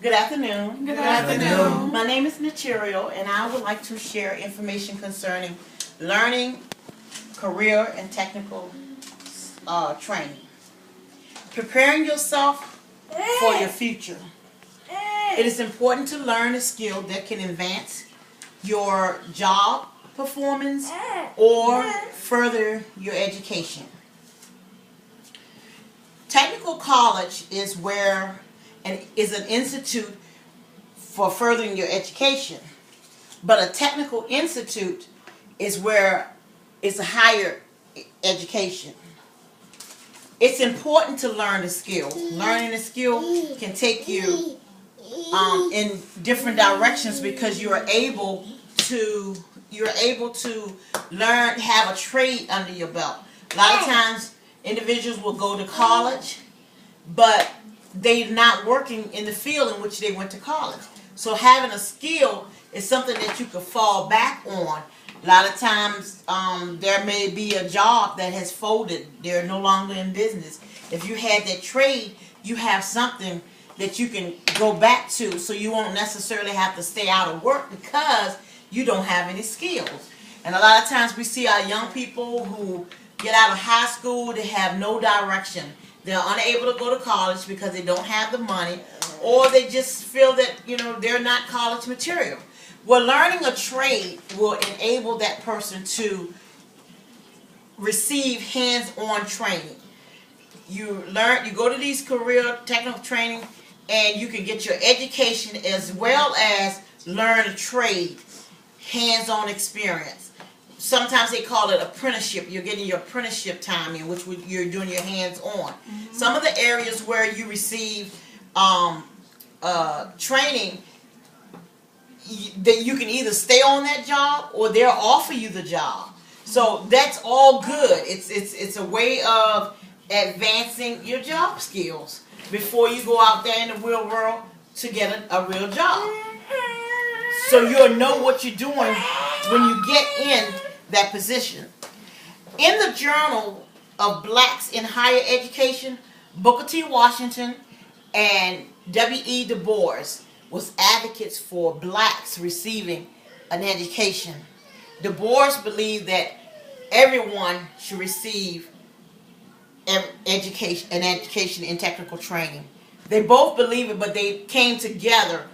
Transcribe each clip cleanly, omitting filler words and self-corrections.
Good afternoon. Good afternoon. My name is Nachirio, and I would like to share information concerning learning, career, and technical training. Preparing yourself for your future. It is important to learn a skill that can advance your job performance or further your education. Technical college is an institute for furthering your education, but a technical institute is where it's a higher education. It's important to learn a skill. Learning a skill can take you in different directions because you're able to learn, have a trade under your belt. A lot of times individuals will go to college, but they're not working in the field in which they went to college. So having a skill is something that you could fall back on. A lot of times there may be a job that has folded. They're no longer in business. If you had that trade, you have something that you can go back to, so you won't necessarily have to stay out of work because you don't have any skills. And a lot of times we see our young people who get out of high school, they have no direction. They're unable to go to college because they don't have the money, or they just feel that, they're not college material. Well, learning a trade will enable that person to receive hands-on training. You go to these career technical training, and you can get your education as well as learn a trade, hands-on experience. Sometimes they call it apprenticeship. You're getting your apprenticeship time in which you're doing your hands-on. Some of the areas where you receive training, that you can either stay on that job or they'll offer you the job. So that's all good. It's a way of advancing your job skills before you go out there in the real world to get a real job. So you'll know what you're doing when you get in that position. In the Journal of Blacks in Higher Education, Booker T. Washington and W.E. Du Bois was advocates for blacks receiving an education. Du Bois believed that everyone should receive an education in technical training. They both believe it, but they came together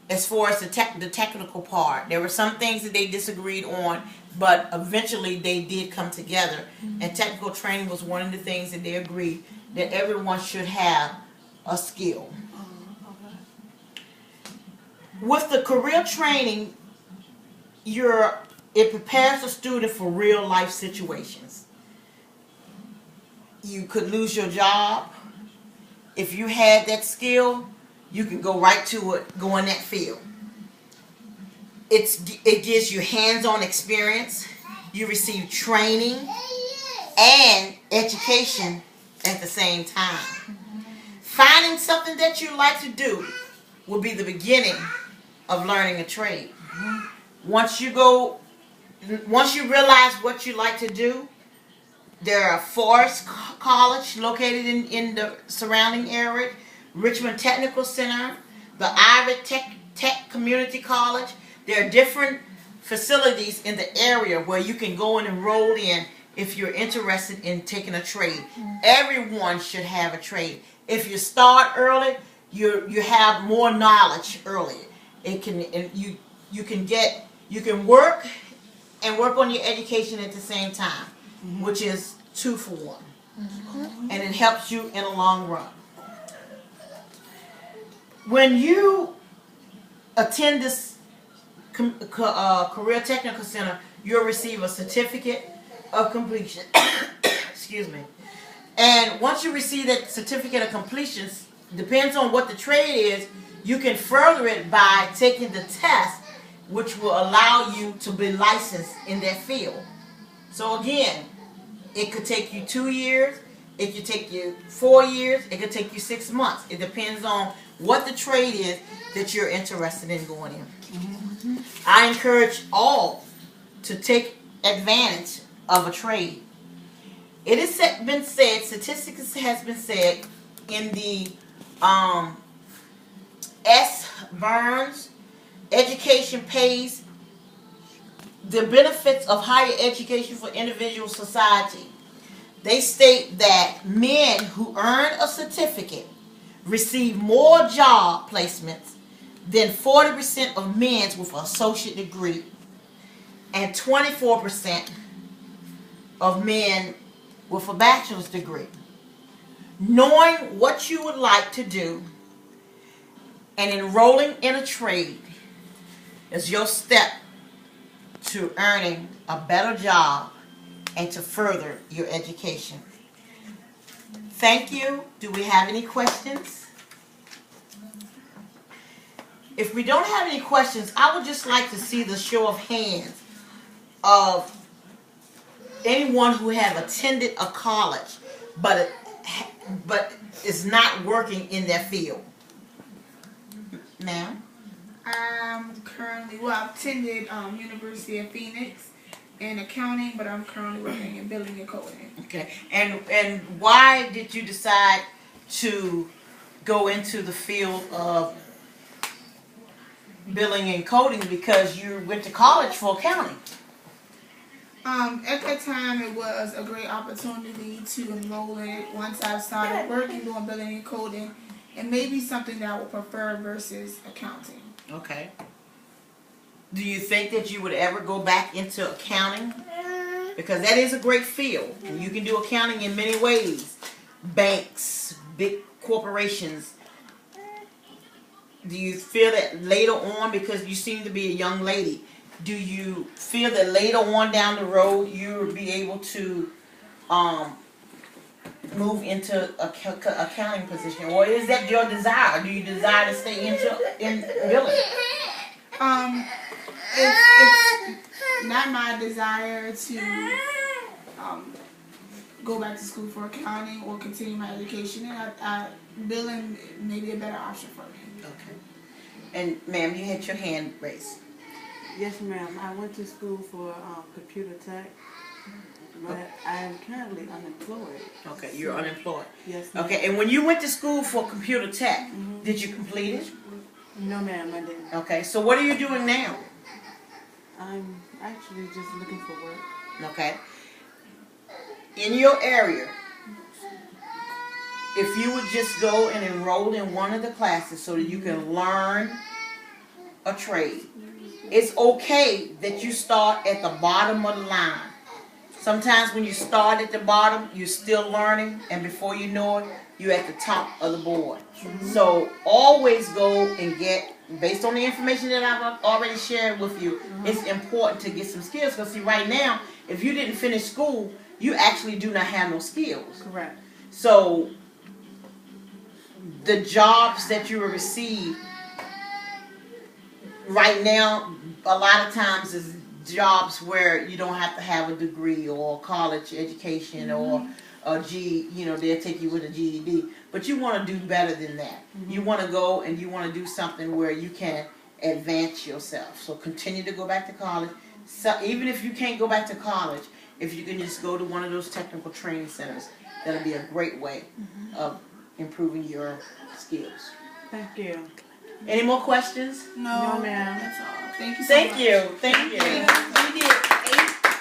as far as the technical part. There were some things that they disagreed on, but eventually they did come together. And technical training was one of the things that they agreed that everyone should have a skill. With the career training, it prepares a student for real life situations. You could lose your job. If you had that skill, you can go right to it, go in that field. It gives you hands-on experience. You receive training and education at the same time. Finding something that you like to do will be the beginning of learning a trade. Once you realize what you like to do, there are Forest College located in the surrounding area, Richmond Technical Center, the Ivy Tech Community College. There are different facilities in the area where you can go and enroll in if you're interested in taking a trade. Everyone should have a trade. If you start early, you have more knowledge early. You can work and work on your education at the same time, which is 2 for 1. And it helps you in the long run. When you attend this Career Technical Center, you'll receive a certificate of completion. Excuse me. And once you receive that certificate of completion, depends on what the trade is, you can further it by taking the test, which will allow you to be licensed in that field. So again, it could take you 2 years, it could take you 4 years, it could take you 6 months. It depends on what the trade is that you're interested in going in. I encourage all to take advantage of a trade. It has been said, statistics has been said in the Burns, Education Pays the Benefits of Higher Education for Individual Society. They state that men who earn a certificate receive more job placements than 40% of men with an associate degree and 24% of men with a bachelor's degree. Knowing what you would like to do and enrolling in a trade is your step to earning a better job and to further your education. Thank you. Do we have any questions? If we don't have any questions, I would just like to see the show of hands of anyone who have attended a college but is not working in their field. Ma'am? I'm currently, I've attended University of Phoenix in accounting, but I'm currently working in billing and coding. Okay. And why did you decide to go into the field of billing and coding? Because you went to college for accounting. At that time, it was a great opportunity to enroll in it once I started working doing billing and coding, and maybe something that I would prefer versus accounting. Okay. Do you think that you would ever go back into accounting? Because that is a great field. And you can do accounting in many ways. Banks, big corporations. Do you feel that later on, because you seem to be a young lady, do you feel that later on down the road you will be able to move into a accounting position? Or is that your desire? Do you desire to stay in billing? It's not my desire to go back to school for accounting or continue my education. And billing may be a better option for me. Okay. And ma'am, you had your hand raised. Yes, ma'am. I went to school for computer tech, but I am currently unemployed. Okay, you're unemployed. Yes, ma'am. Okay, and when you went to school for computer tech, did you complete it? No, ma'am, I didn't. Okay, so what are you doing now? I'm actually just looking for work. Okay. In your area, if you would just go and enroll in one of the classes so that you can learn a trade, it's okay that you start at the bottom of the line. Sometimes when you start at the bottom, you're still learning, and before you know it, you're at the top of the board. So always go and get, based on the information that I've already shared with you, it's important to get some skills. Because see, right now, if you didn't finish school, you actually do not have no skills. Correct. So the jobs that you will receive right now, a lot of times is jobs where you don't have to have a degree or college education or a they'll take you with a GED. But you want to do better than that. You want to go and you want to do something where you can advance yourself. So continue to go back to college. So even if you can't go back to college, if you can just go to one of those technical training centers, that'll be a great way of improving your skills. Thank you. Any more questions? No, No, ma'am. that's all. Thank you so much. Thank you. Thank you. You did.